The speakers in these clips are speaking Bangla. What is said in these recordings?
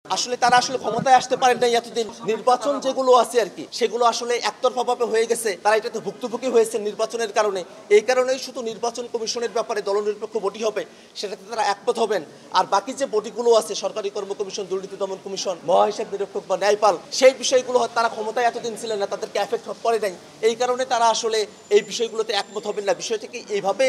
আসলে তারা ক্ষমতায় আসতে পারেন নাই এতদিন। নির্বাচন যেগুলো আছে আর কি সেগুলো আসলে একতরফাভাবে হয়ে গেছে। তারা এটাতে ভুক্তভোগী হয়েছে নির্বাচনের কারণে। এই কারণেই শুধু নির্বাচন কমিশনের ব্যাপারে দলনিরপেক্ষ বডি হবে, সেটাতে তারা একমত হবেন। আর বাকি যে বডিগুলো আছে, সরকারি কর্ম কমিশন, দুর্নীতি দমন কমিশন, মহাহিসাব নিরীক্ষক বা ন্যায়পাল, সেই বিষয়গুলো তারা ক্ষমতায় এতদিন ছিলেন না, তাদেরকে এফেক্ট করে নাই। এই কারণে তারা আসলে এই বিষয়গুলোতে একমত হবেন না। বিষয়টিকে এইভাবে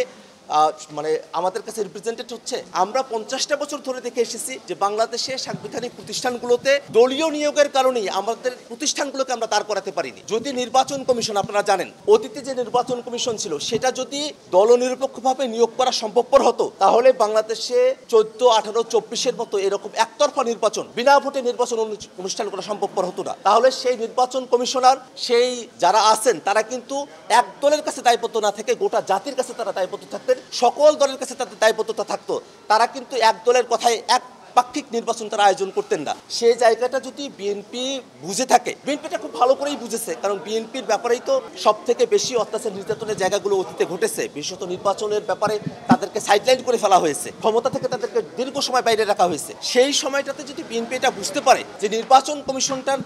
মানে আমাদের কাছে রিপ্রেজেন্টেড হচ্ছে। আমরা 50টা বছর ধরে দেখে এসেছি যে বাংলাদেশে সাংবিধানিক প্রতিষ্ঠানগুলোতে দলীয় নিয়োগের কারণেই আমাদের প্রতিষ্ঠানগুলোকে আমরা দাঁড় করাতে পারিনি। যদি নির্বাচন কমিশন, আপনারা জানেন অতীতে যে নির্বাচন কমিশন ছিল সেটা যদি দলনিরপেক্ষভাবে নিয়োগ করা সম্ভবপর হতো, তাহলে বাংলাদেশে 14, 18, 24-এর মতো এরকম একতরফা নির্বাচন, বিনা ভোটে নির্বাচন অনুষ্ঠান করা সম্ভবপর হতো না। তাহলে সেই নির্বাচন কমিশনার, সেই যারা আছেন, তারা কিন্তু এক দলের কাছে দায়বদ্ধ না থেকে গোটা জাতির কাছে তারা দায়বদ্ধ থাকতেন। সকল দলের কাছে তাদের দায়বদ্ধতা থাকতো। তারা কিন্তু এক দলের কথায় এক পাক্ষিক নির্বাচন তারা আয়োজন করতেন না। সেই জায়গাটা যদি বিএনপি বুঝে থাকে, বিএনপিটা খুব ভালো করেই বুঝেছে, কারণ বিএনপির ব্যাপারেই তো সব থেকে বেশি অত্যাচার নির্যাতনের জায়গাগুলো অতীতে ঘটেছে। বিশেষত নির্বাচনের ব্যাপারে তাদেরকে সাইডলাইন করে ফেলা হয়েছে, ক্ষমতা থেকে তাদেরকে দীর্ঘ সময় বাইরে রাখা হয়েছে। সেই সময়টাতে যদি বিএনপি এটা বুঝতে পারে যে নির্বাচন কমিশনটার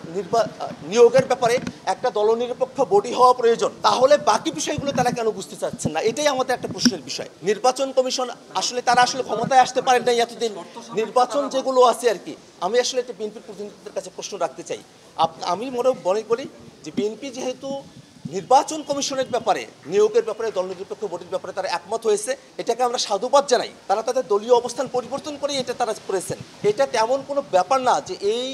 নিয়োগের ব্যাপারে একটা দলনিরপেক্ষ বডি হওয়া প্রয়োজন, তাহলে বাকি বিষয়গুলো তারা কেন বুঝতে চাচ্ছেন না? এটাই আমাদের একটা প্রশ্নের বিষয়। নির্বাচন কমিশন তারা ক্ষমতায় আসতে পারেন নাই এতদিন। নির্বাচন যেগুলো আছে আর কি, আমি একটা বিএনপির প্রতিনিধিদের কাছে প্রশ্ন রাখতে চাই। আমি মনে করি যে বিএনপি যেহেতু নির্বাচন কমিশনের ব্যাপারে, নিয়োগের ব্যাপারে, দলনিরপেক্ষ বডির ব্যাপারে তারা একমত হয়েছে, এটাকে আমরা সাধুবাদ জানাই। তারা তাদের দলীয় অবস্থান পরিবর্তন করে এটা তারা করেছেন। এটা তেমন কোনো ব্যাপার না যে এই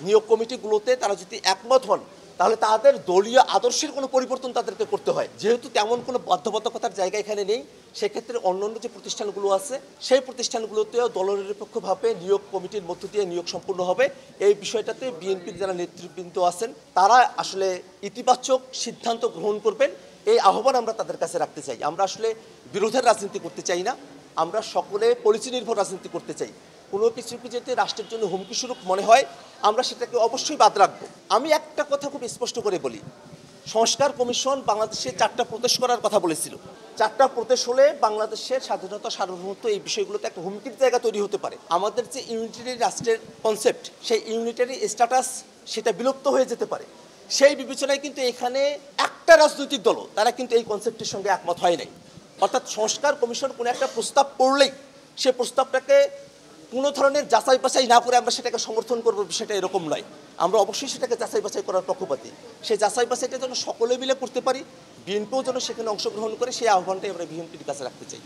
নিয়োগ কমিটিগুলোতে তারা যদি একমত হন তাহলে তাদের দলীয় আদর্শের কোনো পরিবর্তন তাদেরকে করতে হয়। যেহেতু তেমন কোনো বাধ্যবাধকতার জায়গা এখানে নেই, সেক্ষেত্রে অন্যান্য যে প্রতিষ্ঠানগুলো আছে সেই প্রতিষ্ঠানগুলোতেও দলনিরপেক্ষভাবে নিয়োগ কমিটির মধ্য দিয়ে নিয়োগ সম্পূর্ণ হবে। এই বিষয়টাতে বিএনপির যারা নেতৃবৃন্দ আছেন তারা ইতিবাচক সিদ্ধান্ত গ্রহণ করবেন, এই আহ্বান আমরা তাদের কাছে রাখতে চাই। আমরা বিরোধের রাজনীতি করতে চাই না, আমরা সকলে পলিসি নির্ভর রাজনীতি করতে চাই। কোনো কিছুকে যদি রাষ্ট্রের জন্য হুমকি স্বরূপ মনে হয়, আমরা সেটাকে অবশ্যই বাদ রাখবো। আমি একটা কথা খুব স্পষ্ট করে বলি, সংস্কার কমিশন বাংলাদেশে 4টা প্রদেশ করার কথা বলেছিল। 4টা প্রদেশ হলে বাংলাদেশের স্বাধীনতা, সার্বভৌমত্ব, এই বিষয়গুলোতে একটা হুমকির জায়গা তৈরি হতে পারে। আমাদের যে ইউনিটারি রাষ্ট্রের কনসেপ্ট, সেই ইউনিটারি স্ট্যাটাস সেটা বিলুপ্ত হয়ে যেতে পারে। সেই বিবেচনায় কিন্তু এখানে একটা রাজনৈতিক দল তারা কিন্তু এই কনসেপ্টের সঙ্গে একমত হয় নাই। অর্থাৎ সংস্কার কমিশন কোনো একটা প্রস্তাব করলেই সে প্রস্তাবটাকে কোনো ধরনের যাচাই বাছাই না করে আমরা সেটাকে সমর্থন করবো, বিষয়টা এরকম নয়। আমরা অবশ্যই সেটাকে যাচাই বাছাই করার পক্ষপাতী। সেই যাচাই বাছাইটা যেন সকলে মিলে করতে পারি, বিএনপিও যেন সেখানে অংশগ্রহণ করে, সেই আহ্বানটাই আমরা বিএনপির কাছে রাখতে চাই।